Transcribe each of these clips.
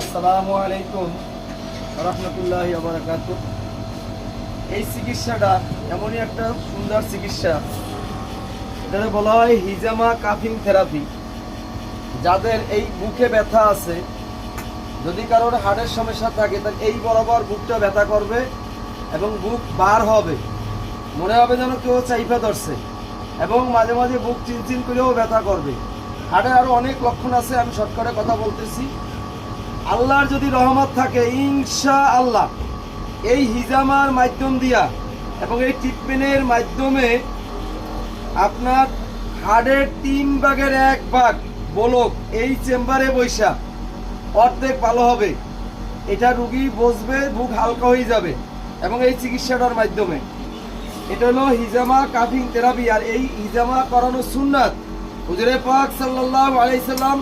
আসসালামু আলাইকুম রহমতুল্লাহি ওয়া বারাকাতুহু। এই চিকিৎসাটা এমনই একটা সুন্দর চিকিৎসা, এটাকে বলা হয় হিজামা কাফিং থেরাপি। যাদের এই বুকে ব্যথা আছে, যদি কারোর হার্টের সমস্যা থাকে, তাহলে এই বরাবর বুকটা ব্যথা করবে এবং বুক বার হবে, মনে হবে যেন কেউ চাইপা ধরছে, এবং মাঝে মাঝে বুক চিনচিন করেও ব্যথা করবে। হার্টের আরও অনেক লক্ষণ আছে, আমি শর্টকাটে কথা বলতেছি। আল্লাহর যদি রহমত থাকে, ইনশাআল্লাহ এই হিজামার মাধ্যম দিয়া এবং এই ট্রিটমেন্টের মাধ্যমে আপনার হার্টের 1/3 বলক এই চেম্বারে বৈশা অর্ধেক ভালো হবে। এটা রুগী বসবে, বুক হালকা হয়ে যাবে এবং এই চিকিৎসাটার মাধ্যমে। এটা হলো হিজামা কাফিং থেরাপি। আর এই হিজামা করানো সুন্নাত। হুজুরে পাক সাল্লাল্লাহু আলাইহি সাল্লাম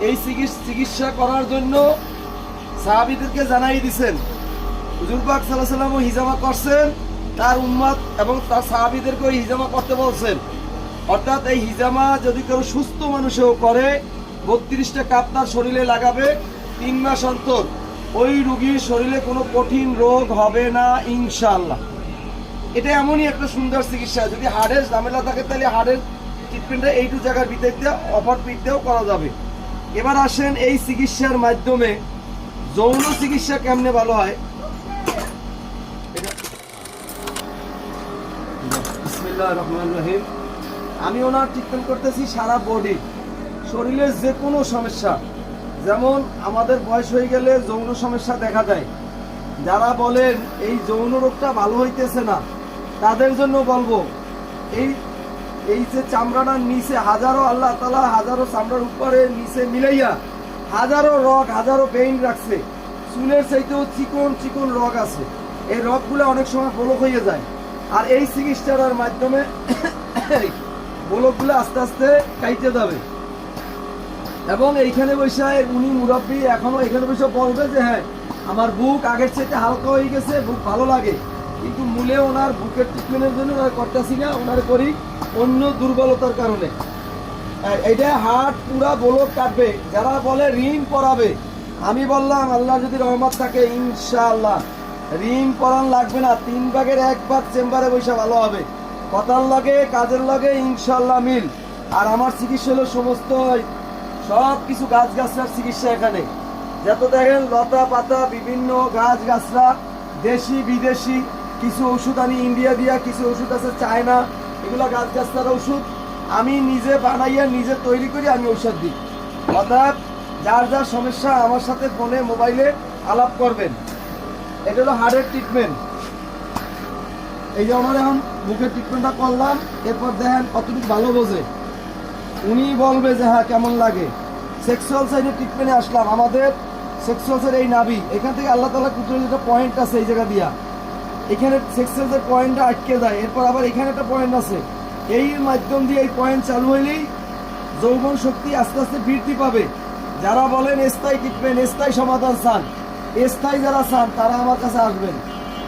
এই চিকিৎসা করার জন্য সাহাবীদেরকে জানাই দিয়েছেন। হুজুর পাক সাল্লাল্লাহু আলাইহি সাল্লাম হিজামা করছেন, তার উম্মত এবং তার সাহাবীদেরকে ওই হিজামা করতে বলছেন। অর্থাৎ এই হিজামা যদি কেউ সুস্থ মানুষও করে, 32টা কাপ তার শরীরে লাগাবে 3 মাস অন্তর, ওই রুগীর শরীরে কোনো কঠিন রোগ হবে না ইনশাআল্লাহ। এটা এমনই একটা সুন্দর চিকিৎসা। যদি হার্টের ঝামেলা থাকে, তাহলে হার্টের ট্রিটমেন্টটা এইটু জায়গার ভিতরে অফার পিঠতেও করা যাবে। এবার আসেন এই চিকিৎসার মাধ্যমে যৌন চিকিৎসা কেমনে ভালো হয়। বিসমিল্লাহির রহমানির রহিম। আমি ওনার ট্রিটমেন্ট করতেছি সারা বডি, শরীরের যে কোনো সমস্যা। যেমন আমাদের বয়স হয়ে গেলে যৌন সমস্যা দেখা যায়, যারা বলেন এই যৌন রোগটা ভালো হইতেছে না, তাদের জন্য বলবো এই যে চামড়াটার নিচে হাজারো, আল্লাহ তাআলা হাজারো চামড়ার উপরে নিচে মিলাইয়া হাজারো রগ, হাজারো বেইন রাখছে। চুলের চাইতেও চিকন চিকন রগ আছে। এই রগগুলো অনেক সময় বলক হয়ে যায়। আর এই চিকিৎসাটার মাধ্যমে বলকগুলো আস্তে আস্তে কাইটে যাবে। এবং এইখানে বসে উনি মুরব্বী, এখনো এখানে বসে বলবে যে হ্যাঁ আমার বুক আগের চাইতে হালকা হয়ে গেছে, বুক ভালো লাগে। কিন্তু মূলে ওনার বুকের ট্রিটমেন্টের জন্য করতেছি না, ওনার করি অন্য দুর্বলতার কারণে। এইটা হার্ট পুরা বলক কাটবে। যারা বলে ঋণ পড়াবে, আমি বললাম আল্লাহ যদি রহমত থাকে ইনশাআল্লাহ ঋণ পড়ান লাগবে না। 1/3 চেম্বারে বসে ভালো হবে। কথার লাগে কাজের লাগে ইনশাআল্লাহ মিল। আর আমার চিকিৎসা হলো সমস্ত সব কিছু গাছ গাছরার চিকিৎসা। এখানে যত দেখেন লতা পাতা, বিভিন্ন গাছ গাছরা, দেশি বিদেশি কিছু ওষুধ আনি ইন্ডিয়া দিয়া, কিছু ওষুধ আছে চায়না, এগুলো গাছ গাছরার ওষুধ আমি নিজে বানাইয়া নিজে তৈরি করি, আমি ঔষধ দিই। অর্থাৎ যার যার সমস্যা আমার সাথে ফোনে মোবাইলে আলাপ করবেন। এটা হলো হার্টের ট্রিটমেন্ট। এই যে আমার এখন বুকের ট্রিটমেন্টটা করলাম, এরপর দেখেন কতটুকু ভালো বোঝে, উনি বলবে যে হ্যাঁ কেমন লাগে। সেক্সুয়াল সাইডের ট্রিটমেন্টে আসলাম। আমাদের সেক্সুয়াল সাইড এই নাভি, এখান থেকে আল্লাহ তাআলা কুতুরের যেটা পয়েন্ট আছে এই জায়গা দিয়া, এখানে সেক্সুয়াল পয়েন্টটা আটকে যায়। এরপর আবার এখানে একটা পয়েন্ট আছে, এই মাধ্যম দিয়ে এই পয়েন্ট চালু হইলেই যৌবন শক্তি আস্তে আস্তে বৃদ্ধি পাবে। যারা বলেন স্থায়ী ট্রিটমেন্ট, স্থায়ী সমাধান চান, স্থায়ী যারা চান তারা আমার কাছে আসবেন।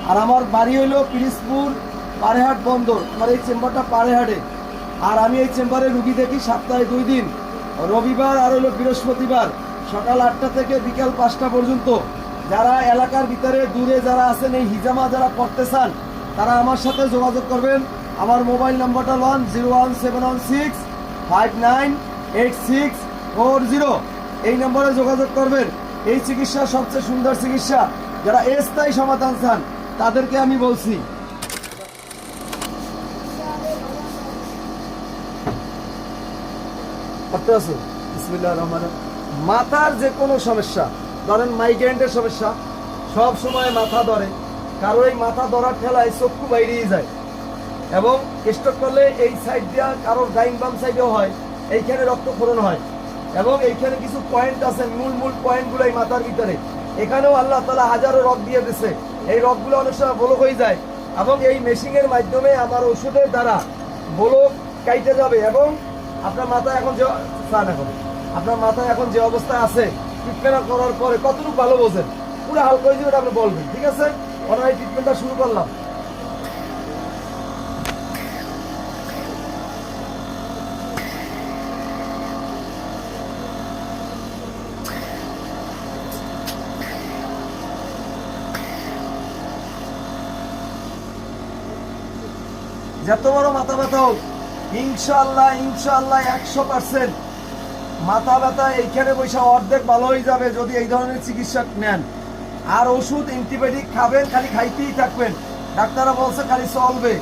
আর আমার বাড়ি হইলো পিরিজপুর পাড়েহাট বন্দর। আমার এই চেম্বারটা পাড়েহাটে। আর আমি এই চেম্বারে রুগী দেখি সপ্তাহে 2 দিন, রবিবার আর হলো বৃহস্পতিবার, সকাল 8টা থেকে বিকাল 5টা পর্যন্ত। যারা এলাকার ভিতরে দূরে যারা আছেন, এই হিজামা যারা করতে চান, তারা আমার সাথে যোগাযোগ করবেন। আমার মোবাইল নাম্বারটা 01716598640। এই নম্বরে যোগাযোগ করবেন। এই চিকিৎসা সবচেয়ে সুন্দর চিকিৎসা। যারা স্থায়ী সমাধান চান তাদেরকে আমি বলছি। মাথার যে কোনো সমস্যা, ধরেন মাইগ্রেনের সমস্যা, সব সময় মাথা ধরে, কারো এই মাথা ধরার ঠেলায় চক্ষু বাইরেই যায়, এবং স্ট্রোক করলে এই সাইড দিয়া কারোর ডাইন বাম সাইডেও হয়, এইখানে রক্তক্ষরণ হয়। এবং এইখানে কিছু পয়েন্ট আছে, মূল পয়েন্টগুলো এই মাথার ভিতরে, এখানেও আল্লাহ তাআলা হাজারো রগ দিয়ে দিছে। এই রগগুলো অনেক সময় বলক হয়ে যায়, এবং এই মেশিনের মাধ্যমে আমার ওষুধের দ্বারা বলক কাইটে যাবে। এবং আপনার মাথা এখন যে আপনার মাথায় এখন যে অবস্থায় আছে, ট্রিটমেন্ট করার পরে কতটুকু ভালো বোঝেন, পুরো হালকা হয়ে যাবে, আপনি বলবেন। ঠিক আছে, ওনার এই ট্রিটমেন্টটা শুরু করলাম। যত বড় মাথা ব্যথা হোক, ইনশাআল্লাহ ইনশাআল্লাহ 100% মাথা ব্যথা এইখানে বসে অর্ধেক ভালো হয়ে যাবে যদি এই ধরনের চিকিৎসা নেন। আর ওষুধ অ্যান্টিবায়োটিক খাবেন, খালি খাইতেই থাকবেন, ডাক্তাররা বলছে খালি চলবে।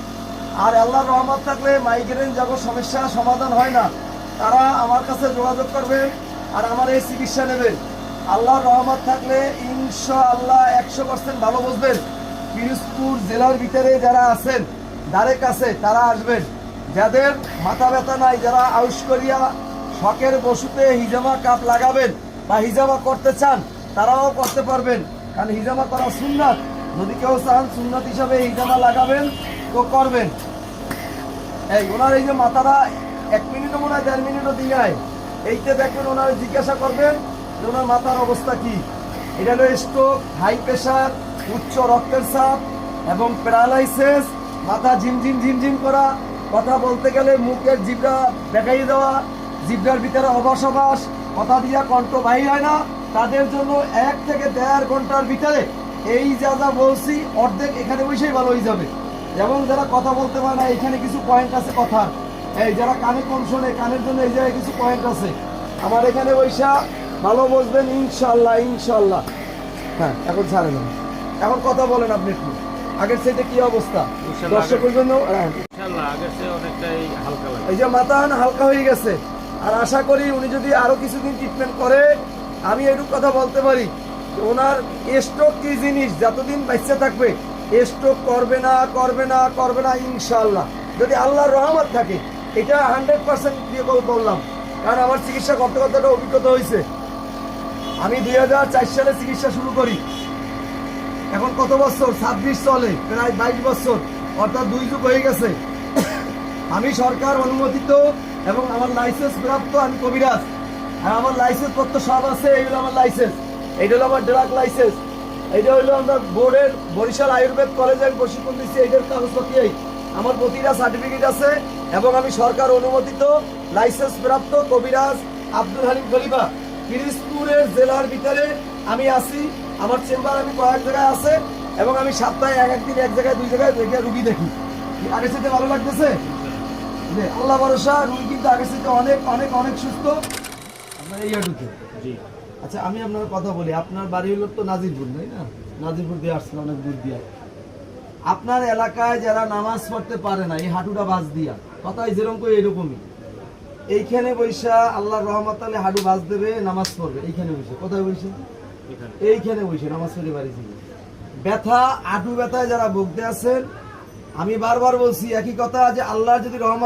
আর আল্লাহর রহমত থাকলে মাইগ্রেন যখন সমস্যা সমাধান হয় না, তারা আমার কাছে যোগাযোগ করবেন আর আমার এই চিকিৎসা নেবেন। আল্লাহর রহমত থাকলে ইনশাআল্লাহ 100% ভালো বুঝবেন। পিরোজপুর জেলার ভিতরে যারা আছেন ধারে কাছে তারা আসবেন। যাদের মাথা ব্যথা নাই, যারা আউশ করিয়া শখের বসুতে হিজামা কাপ লাগাবেন বা হিজামা করতে চান, তারাও করতে পারবেন, কারণ হিজামা করা সুন্নাত। যদি কেউ চান সুন্নাত হিসাবে হিজামা লাগাবেন তো করবেন। এই ওনার এই যে মাথাটা 1 মিনিটও মনে হয় 1.5 মিনিটও দিয়ে এইতে দেখবেন, ওনার জিজ্ঞাসা করবেন যে ওনার মাথার অবস্থা কি। এটা হলো স্ট্রোক, হাই প্রেশার, উচ্চ রক্তের চাপ এবং প্যারালাইসিস, মাথা ঝিমঝিম ঝিমঝিম করা, কথা বলতে গেলে মুখের জিভটা দেখাই দেওয়া, জিভটার ভিতরে অবাস, কথা দিয়া কণ্ঠ বাহির হয় না, তাদের জন্য 1 থেকে 1.5 ঘন্টার ভিতরে এই যা যা বলছি অর্ধেক এখানে বসেই ভালো হয়ে যাবে। এবং যারা কথা বলতে পারে না, এখানে কিছু পয়েন্ট আছে কথার। এই যারা কানে কম শোনে, কানের জন্য এই জায়গায় কিছু পয়েন্ট আছে, আমার এখানে বৈশা ভালো বসবেন ইনশাল্লাহ ইনশাল্লাহ। হ্যাঁ, এখন ছাড়েন, এখন কথা বলেন আপনি একটু। আগের সাইডে কি অবস্থা দর্শকের জন্য? এই যে মাথা হালকা হয়ে গেছে, আর আশা করি উনি যদি আরো কিছুদিন ট্রিটমেন্ট করে, আমি এটুকু কথা বলতে পারি ওনার স্ট্রোক কি জিনিস যতদিন বাচ্চা থাকবে স্ট্রোক করবে না করবে না করবে না ইনশাআল্লাহ, যদি আল্লাহর রহমত থাকে। এটা 100% দিয়ে বললাম, কারণ আমার চিকিৎসা করতে করতে একটা অভিজ্ঞতা হয়েছে। আমি 2004 সালে চিকিৎসা শুরু করি, এখন কত বছর? 26 চলে, প্রায় 22 বছর, অর্থাৎ 2 যুগ হয়ে গেছে। আমি সরকার অনুমোদিত এবং আমার লাইসেন্স প্রাপ্ত, আমি কবিরাজ, আর আমার লাইসেন্স পত্র সব আছে। এইগুলো আমার লাইসেন্স, এইটা হলো আমার ড্রাগ লাইসেন্স, এইটা হলো আমরা বোর্ডের বরিশাল আয়ুর্বেদ কলেজে আমি প্রশিক্ষণ দিচ্ছি, এইটার কাগজপত্র আমার প্রতিটা সার্টিফিকেট আছে। এবং আমি সরকার অনুমোদিত লাইসেন্স প্রাপ্ত কবিরাজ আব্দুল হালিম খলিফা। পিরোজপুরের জেলার ভিতরে আমি আছি, আমার চেম্বার আমি কয়েক জায়গায় আছে, এবং আমি সপ্তাহে এক একদিন এক জায়গায় 2 জায়গায় রুগী দেখি। আগের সাথে ভালো লাগতেছে, আল্লাহ ভরসা। রুগী কিন্তু আগের সাথে অনেক অনেক অনেক সুস্থ। আপনার এই হাঁটুতে। আচ্ছা, আমি আপনার কথা বলি, আপনার বাড়ি হলো তো নাজিরপুর, তাই না? নাজিরপুর দিয়ে আসছেন অনেক দূর দিয়ে। আপনার এলাকায় যারা নামাজ পড়তে পারে না, এই হাঁটুটা বাজ দিয়া, কথাই যেরকম করে এরকমই, এইখানে বৈশা আল্লাহর রহমত আলে হাঁটু বাজ দেবে, নামাজ পড়বে এইখানে বসে। কোথায় বসে? এইখানে বসে নামাজ পড়ে বাড়ি থেকে। ব্যথা, হাঁটু ব্যথায় যারা ভুগতে আছেন, আমি বারবার বলছি একই কথা, যে আল্লাহর যদি রহমত